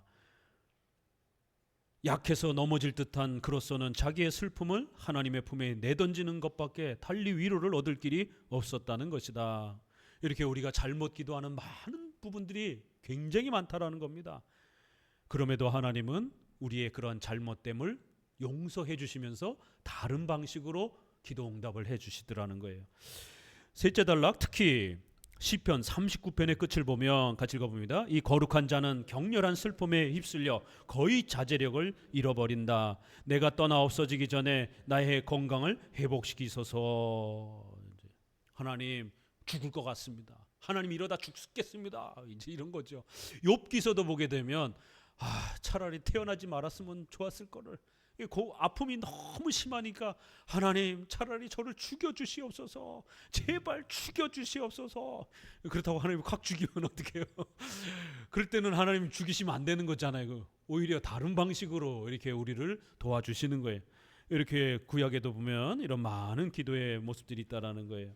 약해서 넘어질 듯한 그로서는 자기의 슬픔을 하나님의 품에 내던지는 것밖에 달리 위로를 얻을 길이 없었다는 것이다. 이렇게 우리가 잘못 기도하는 많은 부분들이 굉장히 많다라는 겁니다. 그럼에도 하나님은 우리의 그런 잘못됨을 용서해 주시면서 다른 방식으로 기도 응답을 해 주시더라는 거예요. 셋째 단락, 특히 시편 39편의 끝을 보면 같이 읽어봅니다. 이 거룩한 자는 격렬한 슬픔에 휩쓸려 거의 자제력을 잃어버린다. 내가 떠나 없어지기 전에 나의 건강을 회복시키소서. 하나님, 죽을 것 같습니다. 하나님, 이러다 죽겠습니다. 이제 이런 거죠. 욥기서도 보게 되면 차라리 태어나지 말았으면 좋았을 거를. 그 아픔이 너무 심하니까 하나님, 차라리 저를 죽여주시옵소서. 제발 죽여주시옵소서. 그렇다고 하나님 확 죽이면 어떡해요? 그럴 때는 하나님 죽이시면 안 되는 거잖아요. 오히려 다른 방식으로 이렇게 우리를 도와주시는 거예요. 이렇게 구약에도 보면 이런 많은 기도의 모습들이 있다라는 거예요.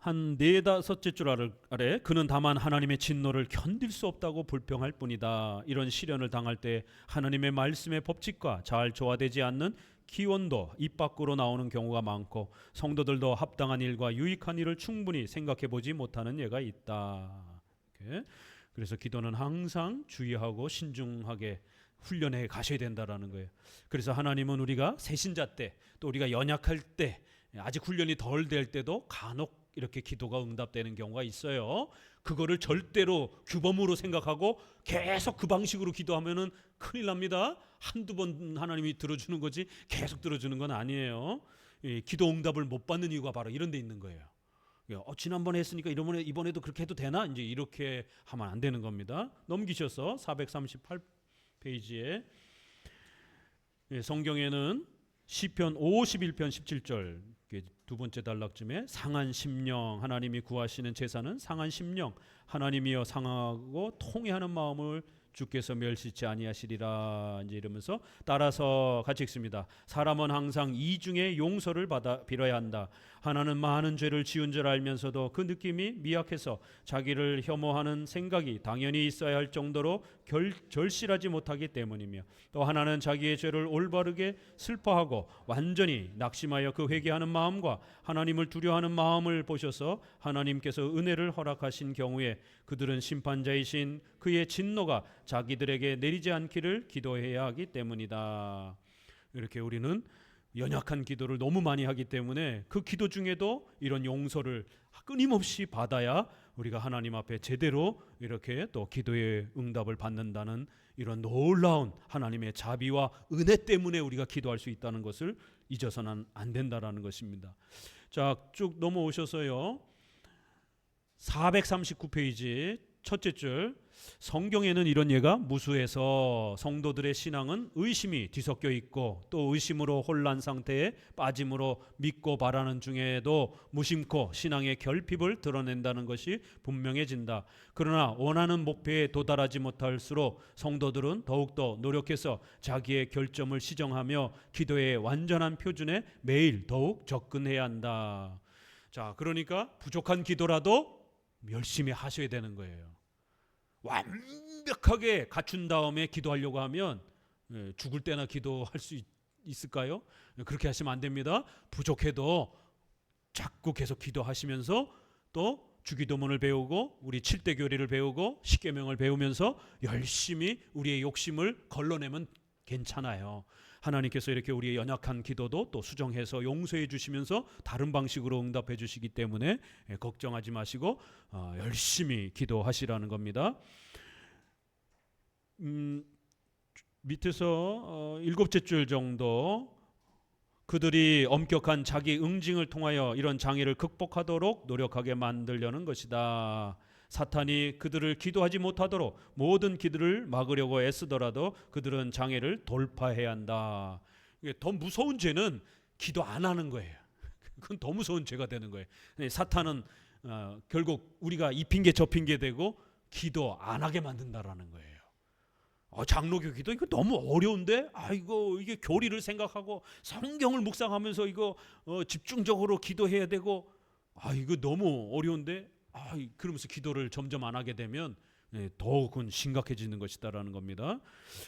한 4-5째 줄 아래 그는 다만 하나님의 진노를 견딜 수 없다고 불평할 뿐이다. 이런 시련을 당할 때 하나님의 말씀의 법칙과 잘 조화되지 않는 기원도 입 밖으로 나오는 경우가 많고 성도들도 합당한 일과 유익한 일을 충분히 생각해 보지 못하는 예가 있다. 이렇게. 그래서 기도는 항상 주의하고 신중하게 훈련해 가셔야 된다라는 거예요. 그래서 하나님은 우리가 새신자 때, 또 우리가 연약할 때, 아직 훈련이 덜 될 때도 간혹 이렇게 기도가 응답되는 경우가 있어요. 그거를 절대로 규범으로 생각하고 계속 그 방식으로 기도하면은 큰일 납니다. 한두 번 하나님이 들어주는 거지 계속 들어주는 건 아니에요. 기도 응답을 못 받는 이유가 바로 이런 데 있는 거예요. 지난번에 했으니까 이번에도 그렇게 해도 되나? 이제 이렇게 하면 안 되는 겁니다. 넘기셔서 438페이지에 성경에는 시편 51편 17절 두 번째 단락쯤에 상한 심령, 하나님이 구하시는 제사는 상한 심령, 하나님이여 상하고 통회하는 마음을 주께서 멸시치 아니하시리라. 이제 이러면서 따라서 같이 읽습니다. 사람은 항상 이중의 용서를 받아 빌어야 한다. 하나는 많은 죄를 지은 줄 알면서도 그 느낌이 미약해서 자기를 혐오하는 생각이 당연히 있어야 할 정도로 절실하지 못하기 때문이며, 또 하나는 자기의 죄를 올바르게 슬퍼하고 완전히 낙심하여 그 회개하는 마음과 하나님을 두려워하는 마음을 보셔서 하나님께서 은혜를 허락하신 경우에 그들은 심판자이신 그의 진노가 자기들에게 내리지 않기를 기도해야 하기 때문이다. 이렇게 우리는 연약한 기도를 너무 많이 하기 때문에 그 기도 중에도 이런 용서를 끊임없이 받아야 우리가 하나님 앞에 제대로 이렇게 또 기도의 응답을 받는다는 이런 놀라운 하나님의 자비와 은혜 때문에 우리가 기도할 수 있다는 것을 잊어서는 안 된다라는 것입니다. 자, 쭉 넘어오셔서요. 439페이지 첫째 줄, 성경에는 이런 예가 무수해서 성도들의 신앙은 의심이 뒤섞여 있고 또 의심으로 혼란 상태에 빠짐으로 믿고 바라는 중에도 무심코 신앙의 결핍을 드러낸다는 것이 분명해진다. 그러나 원하는 목표에 도달하지 못할수록 성도들은 더욱더 노력해서 자기의 결점을 시정하며 기도의 완전한 표준에 매일 더욱 접근해야 한다. 자, 그러니까 부족한 기도라도 열심히 하셔야 되는 거예요. 완벽하게 갖춘 다음에 기도하려고 하면 죽을 때나 기도할 수 있을까요? 그렇게 하시면 안 됩니다. 부족해도 자꾸 계속 기도하시면서 또 주기도문을 배우고 우리 7대 교리를 배우고 십계명을 배우면서 열심히 우리의 욕심을 걸러내면 괜찮아요. 하나님께서 이렇게 우리의 연약한 기도도 또 수정해서 용서해 주시면서 다른 방식으로 응답해 주시기 때문에 걱정하지 마시고 열심히 기도하시라는 겁니다. 밑에서 7째 줄 정도, 그들이 엄격한 자기 응징을 통하여 이런 장애를 극복하도록 노력하게 만들려는 것이다. 사탄이 그들을 기도하지 못하도록 모든 기도를 막으려고 애쓰더라도 그들은 장애를 돌파해야 한다. 더 무서운 죄는 기도 안 하는 거예요. 그건 더 무서운 죄가 되는 거예요. 사탄은 결국 우리가 이 핑계 저 핑계 대고 기도 안 하게 만든다라는 거예요. 장로교 기도 이거 너무 어려운데, 이게 교리를 생각하고 성경을 묵상하면서 이거 집중적으로 기도해야 되고, 이거 너무 어려운데, 그러면서 기도를 점점 안 하게 되면 더욱은 심각해지는 것이다라는 겁니다.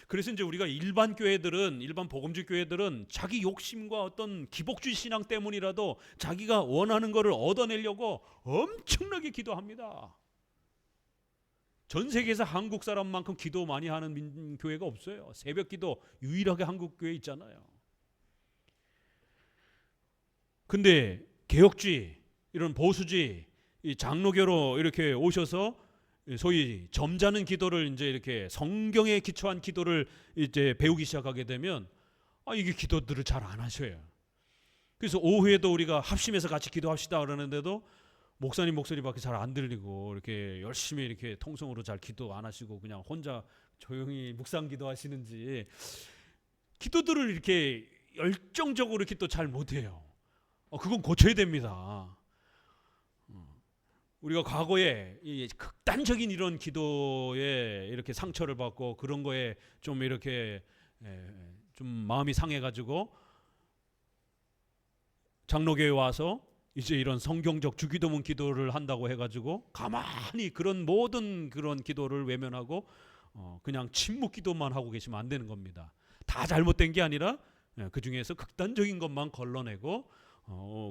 그래서 이제 우리가 일반 교회들은, 일반 복음주의 교회들은 자기 욕심과 어떤 기복주의 신앙 때문이라도 자기가 원하는 것을 얻어내려고 엄청나게 기도합니다. 전 세계에서 한국 사람만큼 기도 많이 하는 교회가 없어요. 새벽 기도 유일하게 한국 교회 있잖아요. 근데 개혁주의, 이런 보수주의, 이 장로교로 이렇게 오셔서 소위 점잖은 기도를 이제 이렇게 성경에 기초한 기도를 이제 배우기 시작하게 되면 이게 기도들을 잘 안 하셔요. 그래서 오후에도 우리가 합심해서 같이 기도합시다 그러는데도 목사님 목소리밖에 잘 안 들리고 이렇게 열심히 이렇게 통성으로 잘 기도 안 하시고 그냥 혼자 조용히 묵상 기도하시는지 기도들을 이렇게 열정적으로 이렇게 또 잘 못해요. 그건 고쳐야 됩니다. 우리가 과거에 이 극단적인 이런 기도에 이렇게 상처를 받고 그런 거에 좀 이렇게 좀 마음이 상해가지고 장로교에 와서 이제 이런 성경적 주기도문 기도를 한다고 해가지고 가만히 그런 모든 그런 기도를 외면하고 그냥 침묵 기도만 하고 계시면 안 되는 겁니다. 다 잘못된 게 아니라 그 중에서 극단적인 것만 걸러내고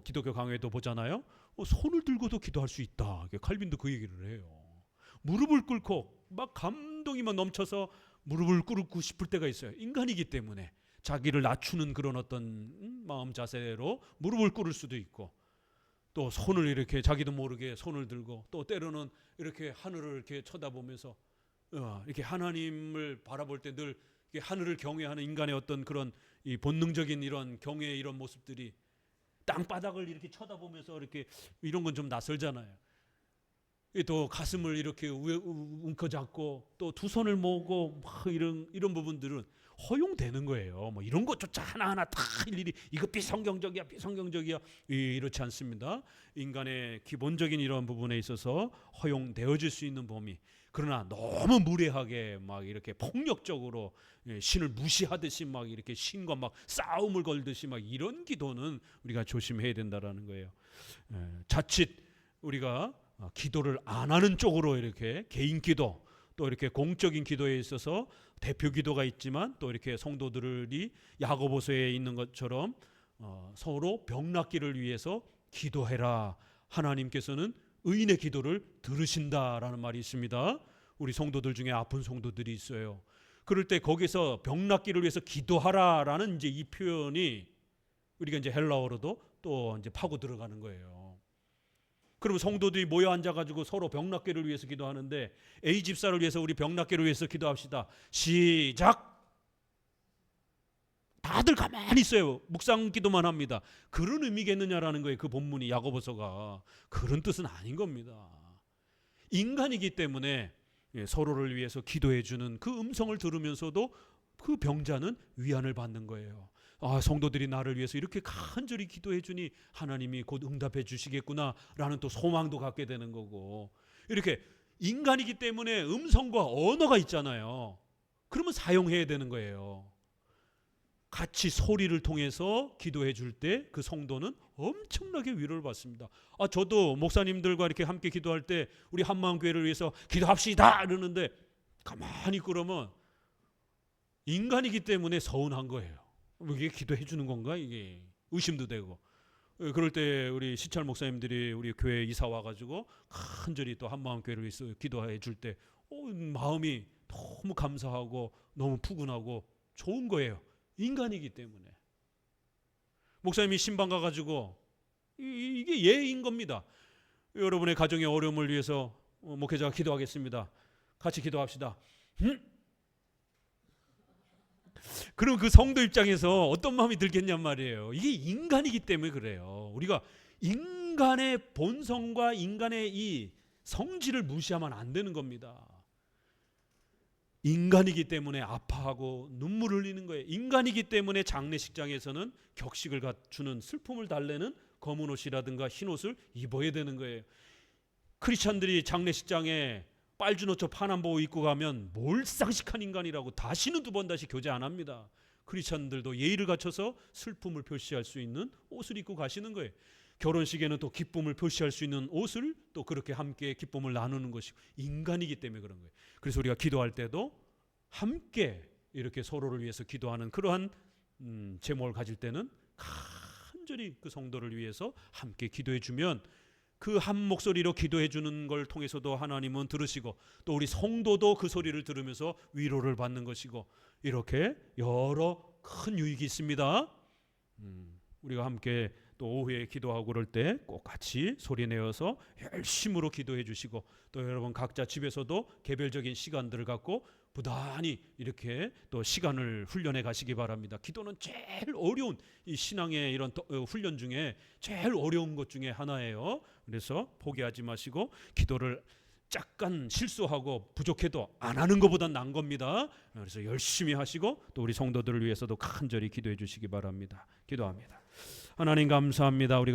기독교 강요에도 보잖아요. 손을 들고도 기도할 수 있다. 칼빈도 그 얘기를 해요. 무릎을 꿇고 막 감동이 막 넘쳐서 무릎을 꿇고 싶을 때가 있어요. 인간이기 때문에 자기를 낮추는 그런 어떤 마음 자세로 무릎을 꿇을 수도 있고, 또 손을 이렇게 자기도 모르게 손을 들고, 또 때로는 이렇게 하늘을 이렇게 쳐다보면서 이렇게 하나님을 바라볼 때 늘 하늘을 경외하는 인간의 어떤 그런 이 본능적인 이런 경외의 이런 모습들이 땅바닥을 이렇게 쳐다보면서 이렇게 이런 건 좀 낯설잖아요. 또 가슴을 이렇게 움켜잡고 또 두 손을 모으고 막 이런 부분들은 허용되는 거예요. 뭐 이런 것조차 하나하나 다 일일이 이거 비성경적이야 비성경적이야 이렇지 않습니다. 인간의 기본적인 이런 부분에 있어서 허용되어질 수 있는 범위. 그러나 너무 무례하게 막 이렇게 폭력적으로 신을 무시하듯이 막 이렇게 신과 막 싸움을 걸듯이 막 이런 기도는 우리가 조심해야 된다라는 거예요. 자칫 우리가 기도를 안 하는 쪽으로 이렇게 개인 기도, 또 이렇게 공적인 기도에 있어서 대표 기도가 있지만 또 이렇게 성도들이 야고보서에 있는 것처럼 서로 병 낫기를 위해서 기도해라. 하나님께서는 의인의 기도를 들으신다라는 말이 있습니다. 우리 성도들 중에 아픈 성도들이 있어요. 그럴 때 거기서 병 낫기를 위해서 기도하라라는 이제 이 표현이 우리가 이제 헬라어로도 또 이제 파고 들어가는 거예요. 그러면 성도들이 모여 앉아가지고 서로 병 낫기를 위해서 기도하는데 A 집사를 위해서 우리 병 낫기를 위해서 기도합시다. 시작. 다들 가만히 있어요. 묵상 기도만 합니다. 그런 의미겠느냐라는 거예요. 그 본문이 야고보서가 그런 뜻은 아닌 겁니다. 인간이기 때문에 서로를 위해서 기도해 주는 그 음성을 들으면서도 그 병자는 위안을 받는 거예요. 성도들이 나를 위해서 이렇게 간절히 기도해 주니 하나님이 곧 응답해 주시겠구나라는 또 소망도 갖게 되는 거고, 이렇게 인간이기 때문에 음성과 언어가 있잖아요. 그러면 사용해야 되는 거예요. 같이 소리를 통해서 기도해 줄 때 그 성도는 엄청나게 위로를 받습니다. 저도 목사님들과 이렇게 함께 기도할 때 우리 한마음교회를 위해서 기도합시다 이러는데 가만히 그러면 인간이기 때문에 서운한 거예요. 이게 기도해 주는 건가? 이게 의심도 되고. 그럴 때 우리 시찰 목사님들이 우리 교회에 이사 와가지고 간절히 또 한마음교회를 위해서 기도해 줄 때 마음이 너무 감사하고 너무 푸근하고 좋은 거예요. 인간이기 때문에. 목사님이 신방 가가지고 이게 예인 겁니다. 여러분의 가정의 어려움을 위해서 목회자가 기도하겠습니다. 같이 기도합시다. 그럼 그 성도 입장에서 어떤 마음이 들겠냔 말이에요. 이게 인간이기 때문에 그래요. 우리가 인간의 본성과 인간의 이 성질을 무시하면 안 되는 겁니다. 인간이기 때문에 아파하고 눈물 흘리는 거예요. 인간이기 때문에 장례식장에서는 격식을 갖추는 슬픔을 달래는 검은 옷이라든가 흰 옷을 입어야 되는 거예요. 크리스찬들이 장례식장에 빨주노 초 파남보 입고 가면 몰상식한 인간이라고 다시는 두 번 다시 교제 안 합니다. 크리스찬들도 예의를 갖춰서 슬픔을 표시할 수 있는 옷을 입고 가시는 거예요. 결혼식에는 또 기쁨을 표시할 수 있는 옷을 또 그렇게 함께 기쁨을 나누는 것이 인간이기 때문에 그런 거예요. 그래서 우리가 기도할 때도 함께 이렇게 서로를 위해서 기도하는 그러한 제목을 가질 때는 간절히 그 성도를 위해서 함께 기도해 주면 그 한 목소리로 기도해 주는 걸 통해서도 하나님은 들으시고 또 우리 성도도 그 소리를 들으면서 위로를 받는 것이고 이렇게 여러 큰 유익이 있습니다. 우리가 함께 또 오후에 기도하고 그럴 때 꼭 같이 소리 내어서 열심으로 기도해 주시고 또 여러분 각자 집에서도 개별적인 시간들을 갖고 부단히 이렇게 또 시간을 훈련해 가시기 바랍니다. 기도는 제일 어려운 이 신앙의 이런 훈련 중에 제일 어려운 것 중에 하나예요. 그래서 포기하지 마시고 기도를 약간 실수하고 부족해도 안 하는 것보단 나은 겁니다. 그래서 열심히 하시고 또 우리 성도들을 위해서도 간절히 기도해 주시기 바랍니다. 기도합니다. 하나님 감사합니다. 우리가